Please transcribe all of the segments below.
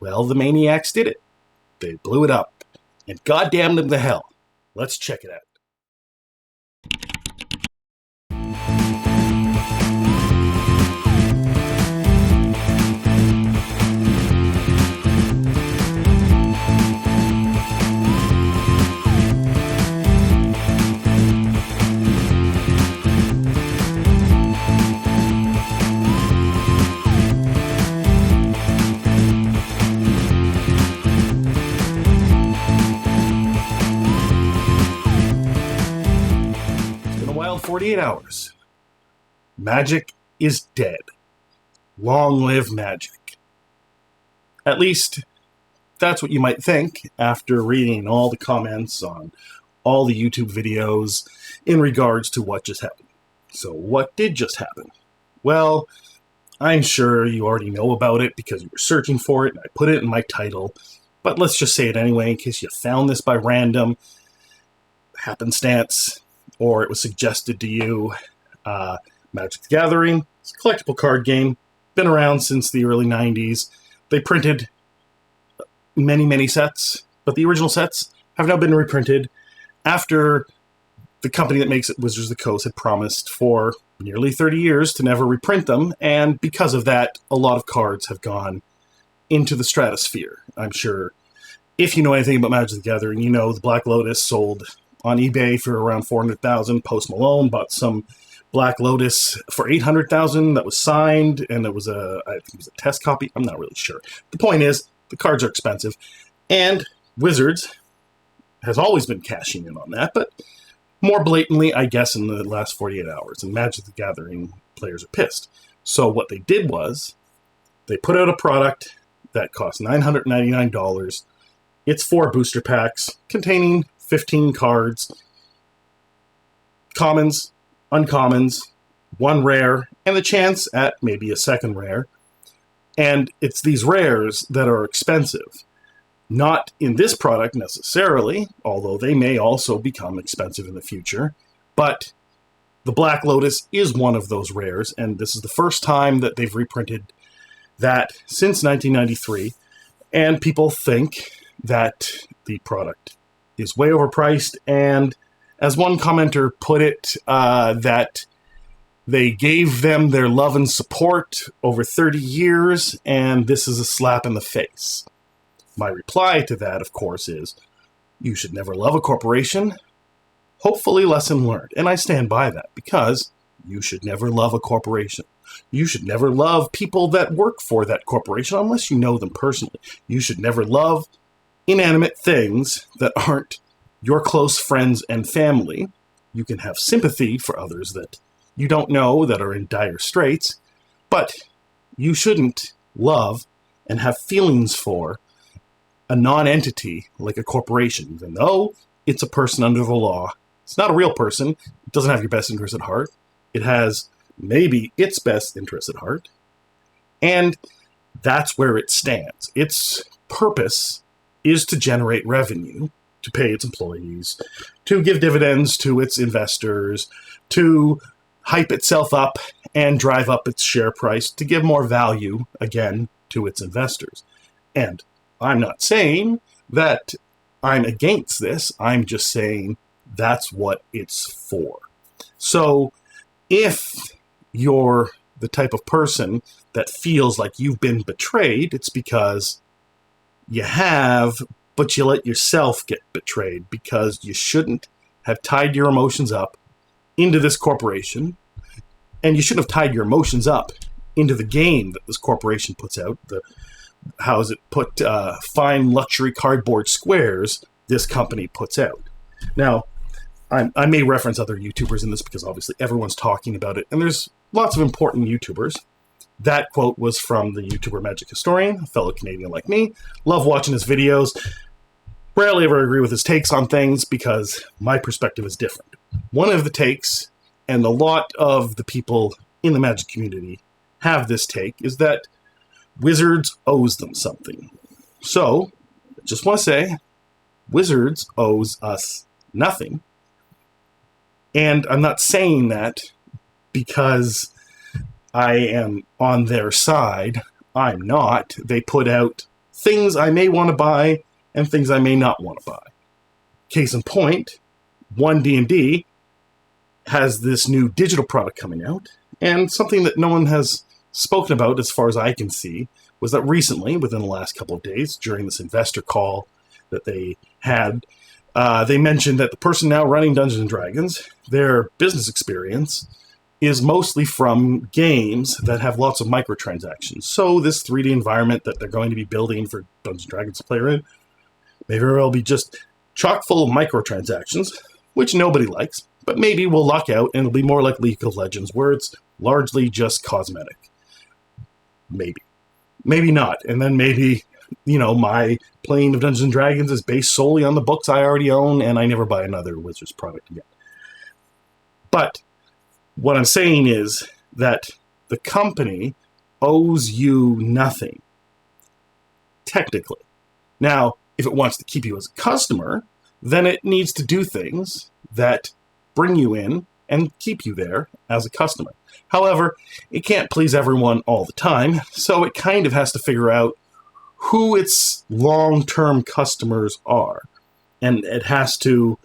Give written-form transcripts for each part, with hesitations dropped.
Well, the maniacs did it. They blew it up. And goddamn them to hell. Let's check it out. Wild 48 hours. Magic is dead. Long live magic. At least, that's what you might think after reading all the comments on all the YouTube videos in regards to what just happened. So what did just happen? Well, I'm sure you already know about it because you were searching for it and I put it in my title, but let's just say it anyway in case you found this by random happenstance, or it was suggested to you. Magic the Gathering, it's a collectible card game, been around since the early 90s. They printed many sets, but the original sets have now been reprinted after the company that makes it, Wizards of the Coast, had promised for nearly 30 years to never reprint them, and because of that, a lot of cards have gone into the stratosphere. I'm sure if you know anything about Magic the Gathering, you know the Black Lotus sold on eBay for around $400,000. Post Malone bought some Black Lotus for $800,000 that was signed, and I think it was a test copy. I'm not really sure. The point is, the cards are expensive, and Wizards has always been cashing in on that, but more blatantly, I guess, in the last 48 hours, and Magic the Gathering players are pissed. So what they did was, they put out a product that cost $999. It's 4 booster packs containing 15 cards, commons, uncommons, 1 rare, and the chance at maybe a second rare. And it's these rares that are expensive. Not in this product necessarily, although they may also become expensive in the future, but the Black Lotus is one of those rares, and this is the first time that they've reprinted that since 1993, and people think that the product is way overpriced, and as one commenter put it, that they gave them their love and support over 30 years, and this is a slap in the face. My reply to that, of course, is you should never love a corporation. Hopefully, lesson learned. And I stand by that, because you should never love a corporation. You should never love people that work for that corporation unless you know them personally. You should never love inanimate things that aren't your close friends and family. You can have sympathy for others that you don't know that are in dire straits, but you shouldn't love and have feelings for a non-entity like a corporation, even though it's a person under the law. It's not a real person. It doesn't have your best interest at heart. It has maybe its best interest at heart, and that's where it stands. Its purpose is to generate revenue, to pay its employees, to give dividends to its investors, to hype itself up and drive up its share price, to give more value, again, to its investors. And I'm not saying that I'm against this. I'm just saying that's what it's for. So if you're the type of person that feels like you've been betrayed, it's because you have, but you let yourself get betrayed, because you shouldn't have tied your emotions up into this corporation, and you shouldn't have tied your emotions up into the game that this corporation puts out. Fine luxury cardboard squares this company puts out. Now, I may reference other YouTubers in this because obviously everyone's talking about it, and there's lots of important YouTubers. That quote was from the YouTuber Magic Historian, a fellow Canadian like me. Love watching his videos. Rarely ever agree with his takes on things because my perspective is different. One of the takes, and a lot of the people in the Magic community have this take, is that Wizards owes them something. So, I just want to say, Wizards owes us nothing. And I'm not saying that because I am on their side. I'm not. They put out things I may want to buy and things I may not want to buy. Case in point, 1D&D has this new digital product coming out, and something that no one has spoken about as far as I can see was that recently, within the last couple of days, during this investor call that they had, they mentioned that the person now running Dungeons & Dragons, their business experience is mostly from games that have lots of microtransactions. So this 3D environment that they're going to be building for Dungeons & Dragons to play in may very well be just chock full of microtransactions, which nobody likes, but maybe we'll luck out and it'll be more like League of Legends, where it's largely just cosmetic. Maybe. Maybe not. And then maybe, my playing of Dungeons & Dragons is based solely on the books I already own, and I never buy another Wizards product again. But what I'm saying is that the company owes you nothing, technically. Now, if it wants to keep you as a customer, then it needs to do things that bring you in and keep you there as a customer. However, it can't please everyone all the time, so it kind of has to figure out who its long-term customers are, and it has to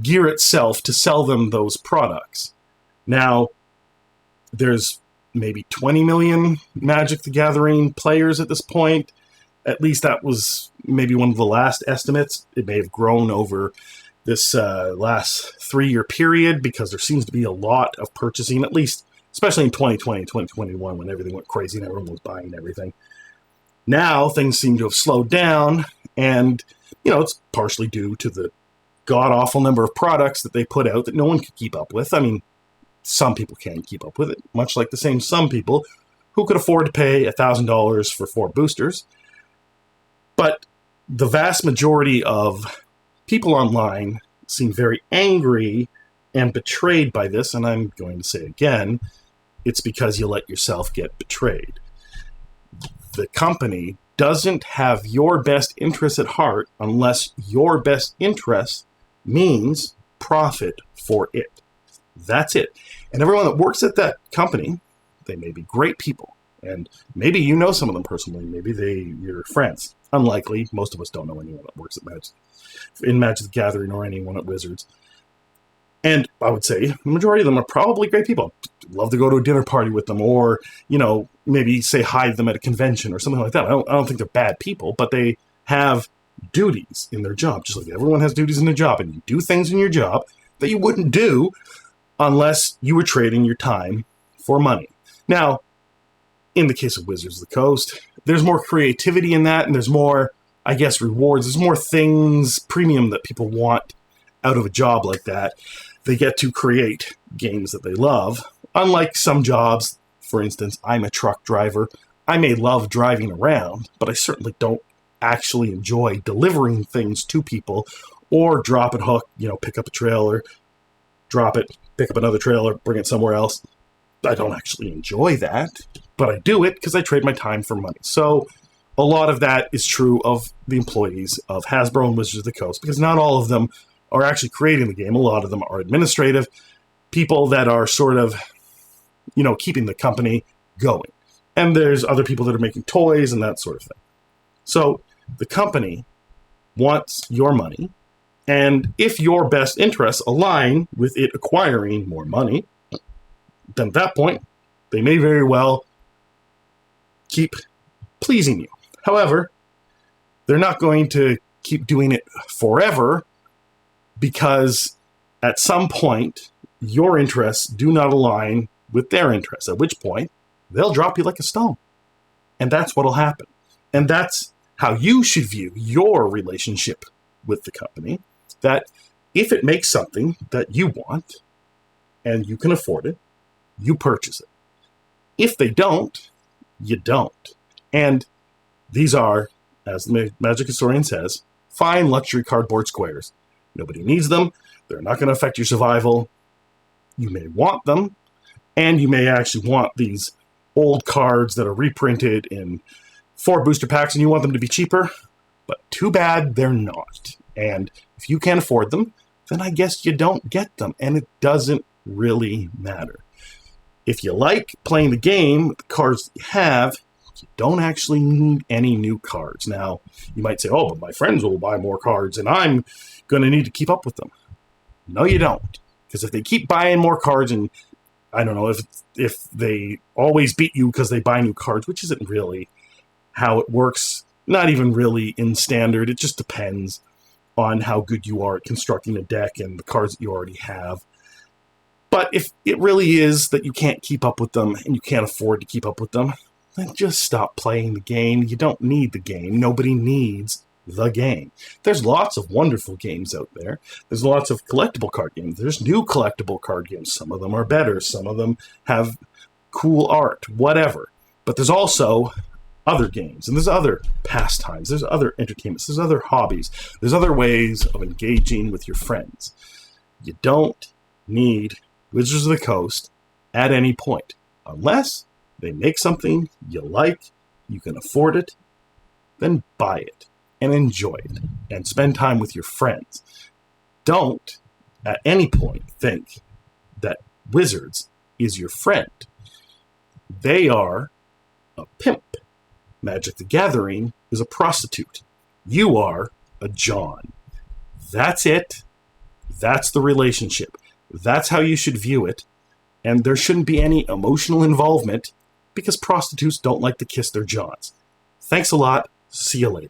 gear itself to sell them those products. Now, there's maybe 20 million Magic the Gathering players at this point. At least that was maybe one of the last estimates. It may have grown over this last 3-year period because there seems to be a lot of purchasing, at least, especially in 2020, 2021, when everything went crazy and everyone was buying everything. Now, things seem to have slowed down, and, it's partially due to the god-awful number of products that they put out that no one could keep up with. I mean, some people can keep up with it, much like the same some people who could afford to pay $1,000 for 4 boosters. But the vast majority of people online seem very angry and betrayed by this, and I'm going to say again, it's because you let yourself get betrayed. The company doesn't have your best interest at heart unless your best interest means profit for it. That's it. And everyone that works at that company, they may be great people. And maybe you know some of them personally. Maybe you're friends. Unlikely. Most of us don't know anyone that works at Magic the Gathering or anyone at Wizards. And I would say the majority of them are probably great people. Love to go to a dinner party with them, or, maybe say hi to them at a convention or something like that. I don't think they're bad people, but they have duties in their job, just like everyone has duties in their job. And you do things in your job that you wouldn't do unless you were trading your time for money. Now, in the case of Wizards of the Coast, there's more creativity in that, and there's more, rewards. There's more things, premium, that people want out of a job like that. They get to create games that they love. Unlike some jobs, for instance, I'm a truck driver. I may love driving around, but I certainly don't actually enjoy delivering things to people, or drop and hook, pick up a trailer, drop it, pick up another trailer, bring it somewhere else. I don't actually enjoy that, but I do it because I trade my time for money. So a lot of that is true of the employees of Hasbro and Wizards of the Coast, because not all of them are actually creating the game. A lot of them are administrative people that are sort of, keeping the company going. And there's other people that are making toys and that sort of thing. So the company wants your money, and if your best interests align with it acquiring more money, then at that point, they may very well keep pleasing you. However, they're not going to keep doing it forever, because at some point, your interests do not align with their interests, at which point they'll drop you like a stone. And that's what'll happen. And that's how you should view your relationship with the company, that if it makes something that you want and you can afford it, you purchase it. If they don't, you don't. And these are, as the Magic Historian says, fine luxury cardboard squares. Nobody needs them. They're not going to affect your survival. You may want them, and you may actually want these old cards that are reprinted in 4 booster packs, and you want them to be cheaper, but too bad they're not. And if you can't afford them, then I guess you don't get them, and it doesn't really matter. If you like playing the game with the cards that you have, You don't actually need any new cards. Now, you might say, oh, but my friends will buy more cards and I'm going to need to keep up with them. No, you don't. Because if they keep buying more cards, and I don't know, if they always beat you because they buy new cards, which isn't really how it works, not even really in Standard. It just depends on how good you are at constructing a deck and the cards that you already have. But if it really is that you can't keep up with them and you can't afford to keep up with them, then just stop playing the game. You don't need the game. Nobody needs the game. There's lots of wonderful games out there. There's lots of collectible card games. There's new collectible card games. Some of them are better. Some of them have cool art, whatever. But there's also other games, and there's other pastimes. There's other entertainments. There's other hobbies. There's other ways of engaging with your friends. You don't need Wizards of the Coast at any point, unless they make something you like, you can afford it, then buy it and enjoy it and spend time with your friends. Don't at any point think that Wizards is your friend. They are a pimp. Magic the Gathering is a prostitute. You are a John. That's it. That's the relationship. That's how you should view it. And there shouldn't be any emotional involvement because prostitutes don't like to kiss their Johns. Thanks a lot. See you later.